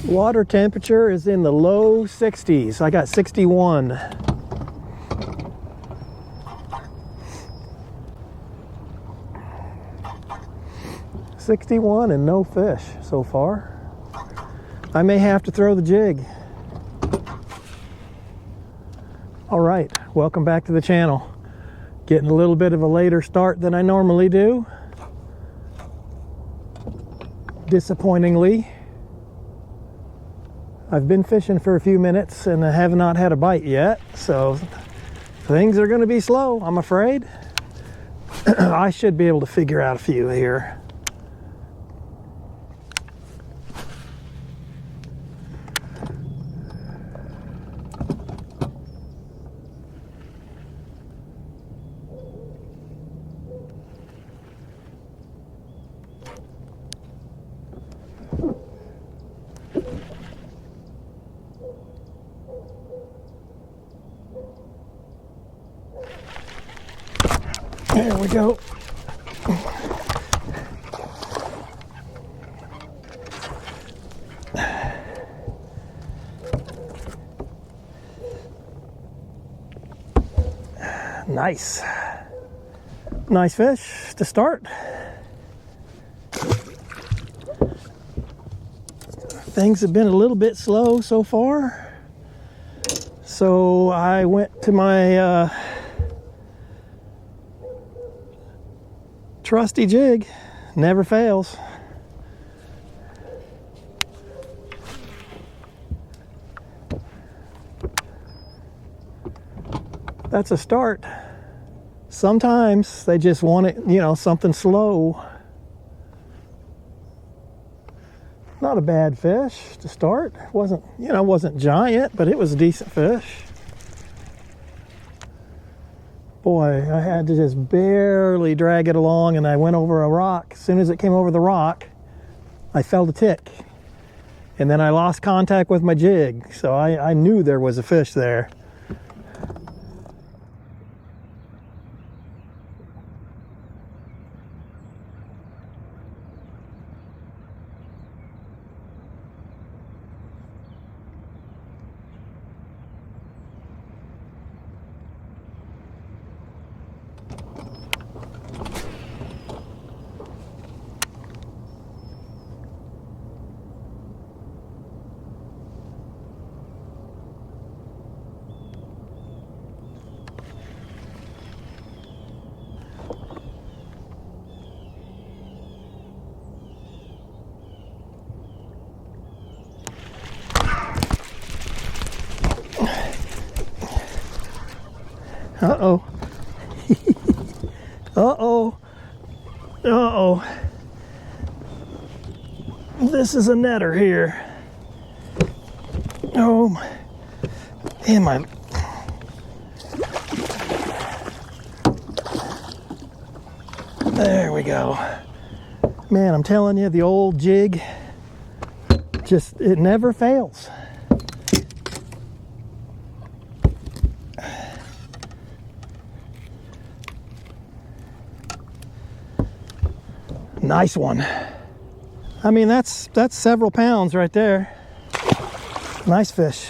Water temperature is in the low 60s. I got 61. And no fish so far. I may have to throw the jig. All right, welcome back to the channel. Getting a little bit of a later start than I normally do. Disappointingly. I've been fishing for a few minutes and I have not had a bite yet, so things are going to be slow, I'm afraid. I should be able to figure out a few here. There we go. Nice. Nice fish to start. Things have been a little bit slow so far. So I went to my trusty jig. Never fails. That's a start. Sometimes they just want it, you know, something slow. Not a bad fish to start. Wasn't, you know, wasn't giant, but it was a decent fish. Boy, I had to just barely drag it along, and I went over a rock. As soon as it came over the rock, I felt a tick. And then I lost contact with my jig, so I knew there was a fish there. Uh-oh. Uh-oh. Uh-oh. This is a netter here. Oh, and my... There we go. Man, I'm telling you, the old jig, just, it never fails. Nice one. I mean, that's several pounds right there. Nice fish.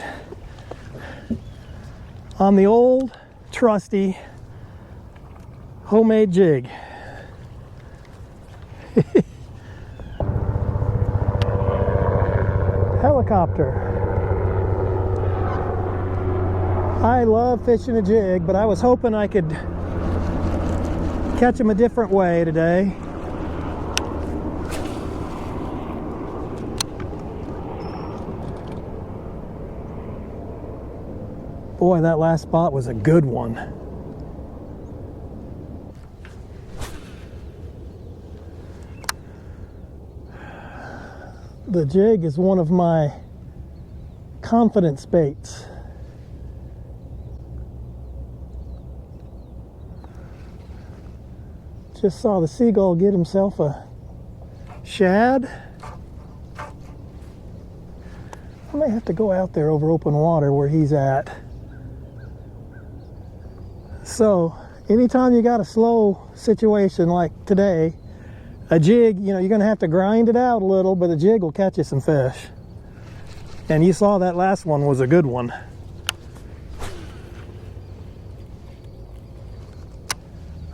On the old, trusty, homemade jig. Helicopter. I love fishing a jig, but I was hoping I could catch him a different way today. Boy, that last spot was a good one. The jig is one of my confidence baits. Just saw the seagull get himself a shad. I may have to go out there over open water where he's at. So anytime you got a slow situation like today, a jig, you know, you're going to have to grind it out a little, but a jig will catch you some fish. And you saw that last one was a good one.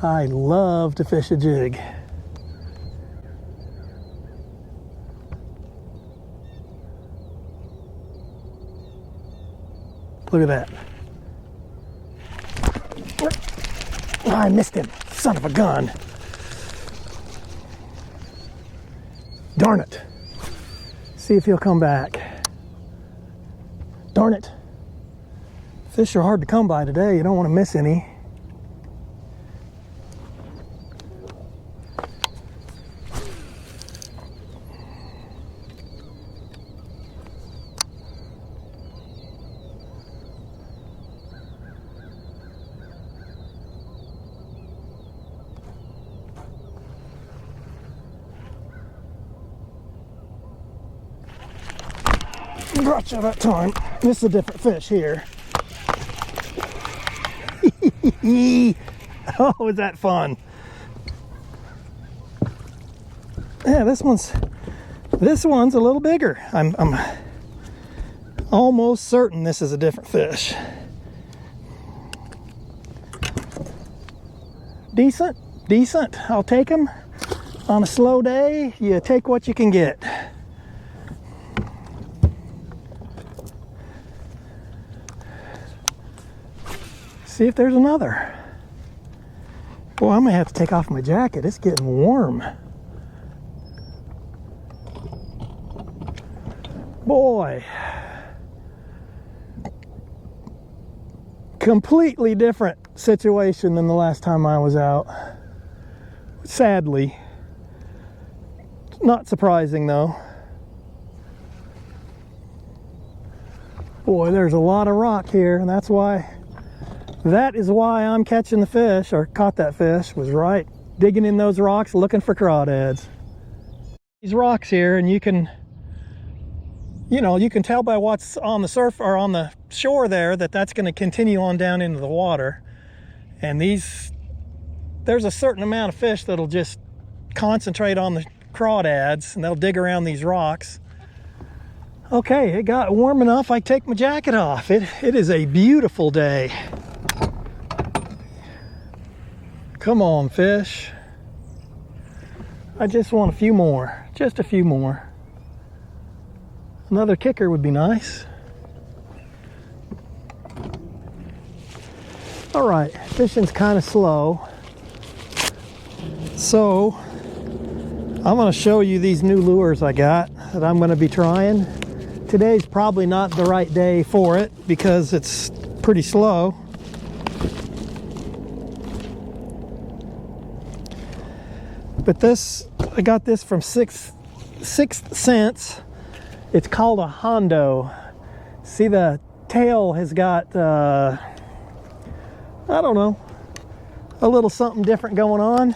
I love to fish a jig. Look at that. Oh, I missed him. Son of a gun. Darn it. See if he'll come back. Darn it. Fish are hard to come by today. You don't want to miss any. Gotcha that time. This is a different fish here. Oh, is that fun? Yeah, this one's a little bigger. I'm almost certain this is a different fish. Decent. I'll take them. On a slow day, you take what you can get. See if there's another. Boy, I may have to take off my jacket. It's getting warm. Boy. Completely different situation than the last time I was out. Sadly. Not surprising though. Boy, there's a lot of rock here, and that is why I'm catching the fish, or caught that fish, was right digging in those rocks looking for crawdads. These rocks here, and you can tell by what's on the surf or on the shore there that that's going to continue on down into the water. And there's a certain amount of fish that'll just concentrate on the crawdads, and they'll dig around these rocks. Okay, it got warm enough I take my jacket off. It is a beautiful day. Come on, fish. I just want a few more. Just a few more. Another kicker would be nice. All right, fishing's kind of slow. So, I'm going to show you these new lures I got that I'm going to be trying. Today's probably not the right day for it because it's pretty slow. But I got this from Sixth Sense. It's called a Hondo. See, the tail has got, I don't know, a little something different going on.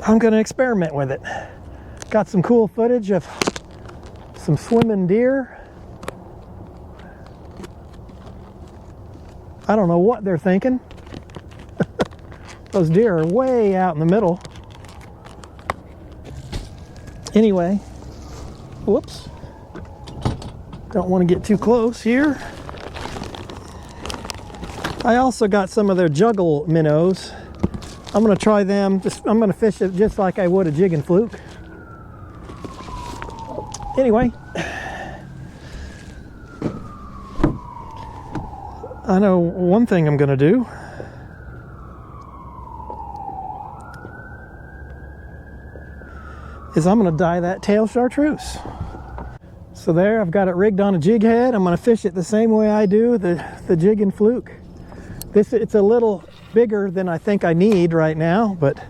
I'm gonna experiment with it. Got some cool footage of some swimming deer. I don't know what they're thinking. Those deer are way out in the middle. Anyway, whoops. Don't want to get too close here. I also got some of their juggle minnows. I'm going to try them. I'm going to fish it just like I would a jig and fluke. Anyway, I know one thing I'm going to do. Is I'm going to dye that tail chartreuse. So there, I've got it rigged on a jig head. I'm going to fish it the same way I do the jig and fluke. It's a little bigger than I think I need right now, but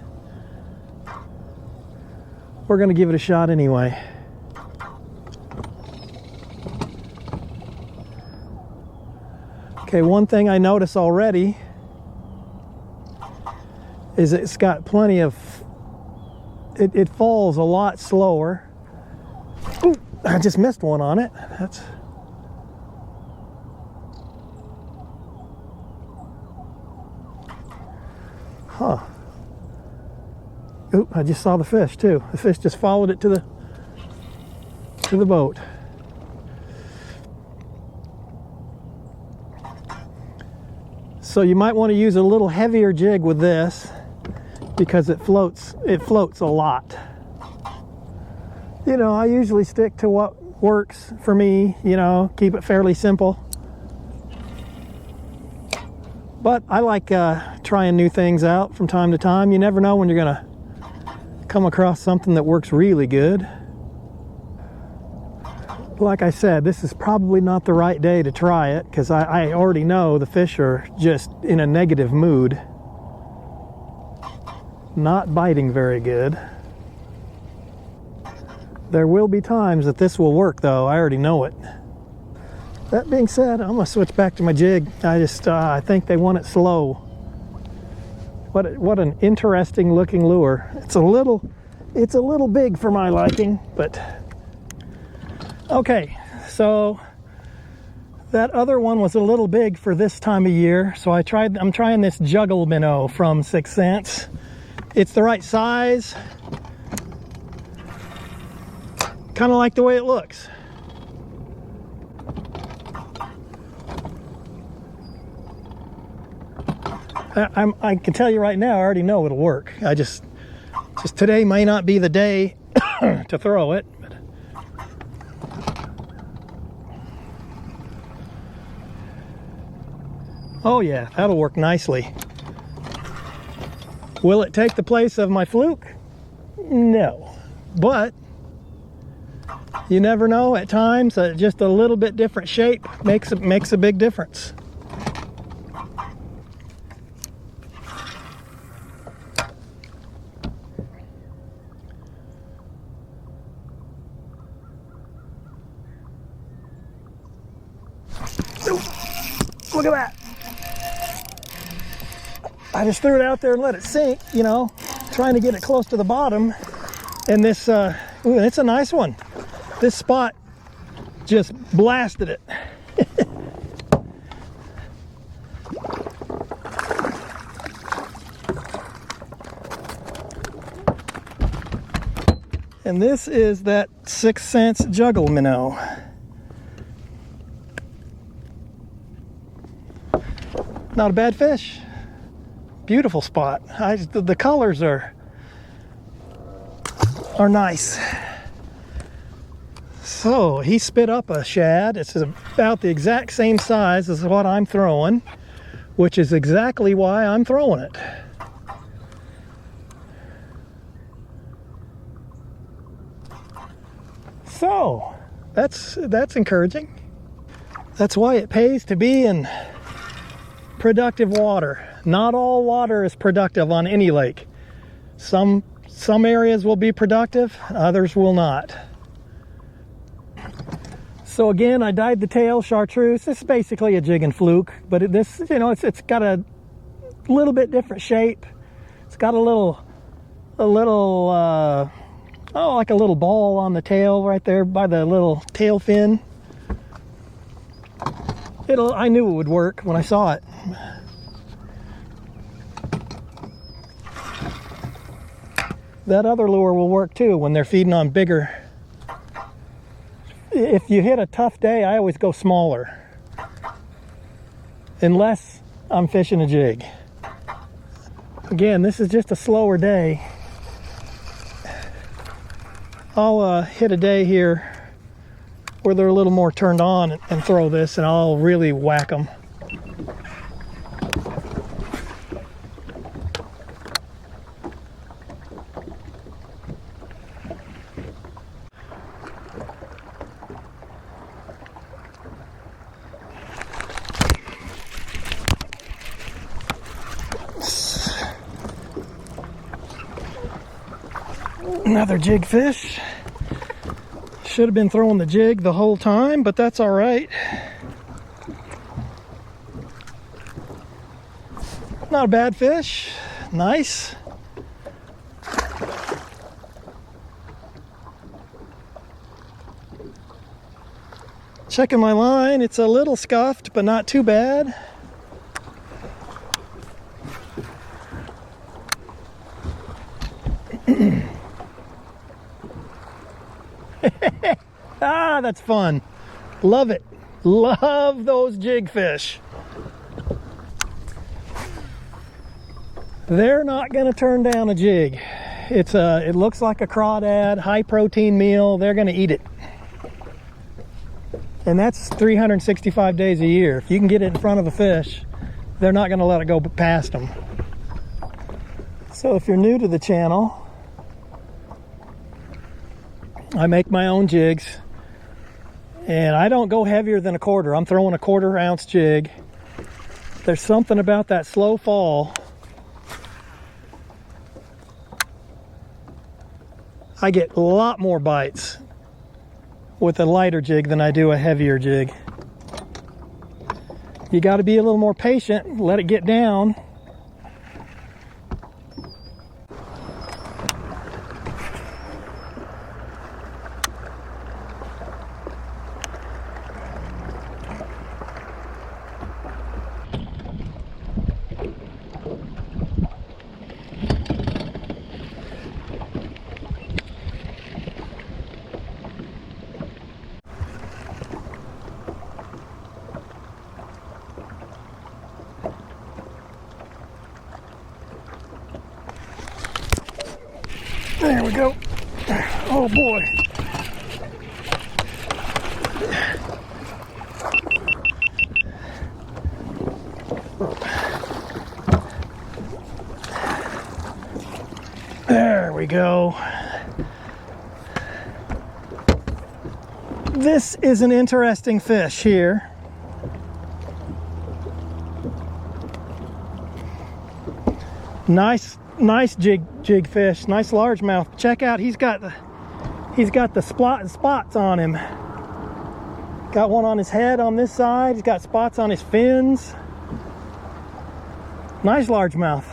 we're going to give it a shot anyway. Okay, one thing I notice already is it's got plenty of it falls a lot slower. Ooh, I just missed one on it. That's Ooh, I just saw the fish too. The fish just followed it to to the boat. So you might want to use a little heavier jig with this because it floats a lot. You know, I usually stick to what works for me, you know, keep it fairly simple. But I like trying new things out from time to time. You never know when you're gonna come across something that works really good. Like I said, this is probably not the right day to try it because I already know the fish are just in a negative mood. Not biting very good. There will be times that this will work though, I already know it. That being said, I'm gonna switch back to my jig. I think they want it slow. What an interesting looking lure. It's a little big for my liking, but okay. So that other one was a little big for this time of year, so I'm trying this juggle minnow from 6th Sense. It's the right size. Kind of like the way it looks. I can tell you right now, I already know it'll work. Just today may not be the day to throw it. But oh yeah, that'll work nicely. Will it take the place of my fluke? No, but you never know. At times, just a little bit different shape makes a big difference. Look at that. I just threw it out there and let it sink, you know, trying to get it close to the bottom. And this, ooh, it's a nice one. This spot just blasted it. And this is that 6th Sense juggle minnow. Not a bad fish. Beautiful spot. The colors are nice. So he spit up a shad. It's about the exact same size as what I'm throwing, which is exactly why I'm throwing it. So that's encouraging. That's why it pays to be in productive water. Not all water is productive on any lake. Some areas will be productive, others will not. So again, I dyed the tail chartreuse. This is basically a jig and fluke, but this, you know, it's got a little bit different shape. It's got a little like a little ball on the tail right there by the little tail fin. I knew it would work when I saw it. That other lure will work too when they're feeding on bigger. If you hit a tough day, I always go smaller. Unless I'm fishing a jig. Again, this is just a slower day. I'll hit a day here where they're a little more turned on and throw this, and I'll really whack them. Another jig fish. Should have been throwing the jig the whole time, but that's all right. Not a bad fish. Nice. Checking my line. It's a little scuffed, but not too bad. Ah, that's fun. Love it. Love those jig fish. They're not going to turn down a jig. It looks like a crawdad, high protein meal. They're going to eat it. And that's 365 days a year. If you can get it in front of a fish, they're not going to let it go past them. So if you're new to the channel, I make my own jigs, and I don't go heavier than a quarter. I'm throwing a 1/4 ounce jig. There's something about that slow fall. I get a lot more bites with a lighter jig than I do a heavier jig. You got to be a little more patient, let it get down. There we go. Oh boy. There we go. This is an interesting fish here. Nice jig fish, nice largemouth. Check out, he's got the spots on him. Got one on his head on this side. He's got spots on his fins. Nice largemouth.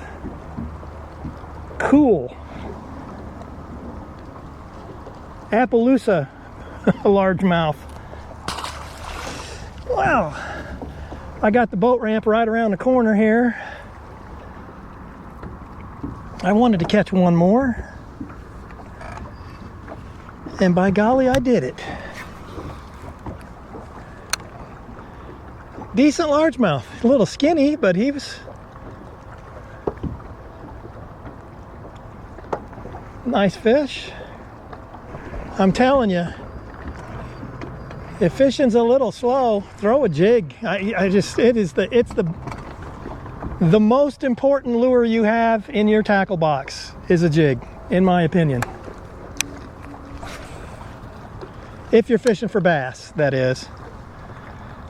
Cool. Appaloosa largemouth. Wow. I got the boat ramp right around the corner here. I wanted to catch one more, and by golly, I did it. Decent largemouth, a little skinny, but he was nice fish. I'm telling you, if fishing's a little slow, throw a jig. It's the most important lure you have in your tackle box is a jig, in my opinion. If you're fishing for bass, that is.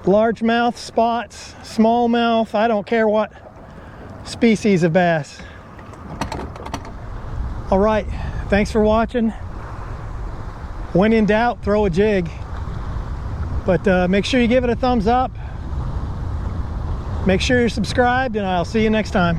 Largemouth, spots, smallmouth, I don't care what species of bass. All right, thanks for watching. When in doubt, throw a jig. But make sure you give it a thumbs up. Make sure you're subscribed, and I'll see you next time.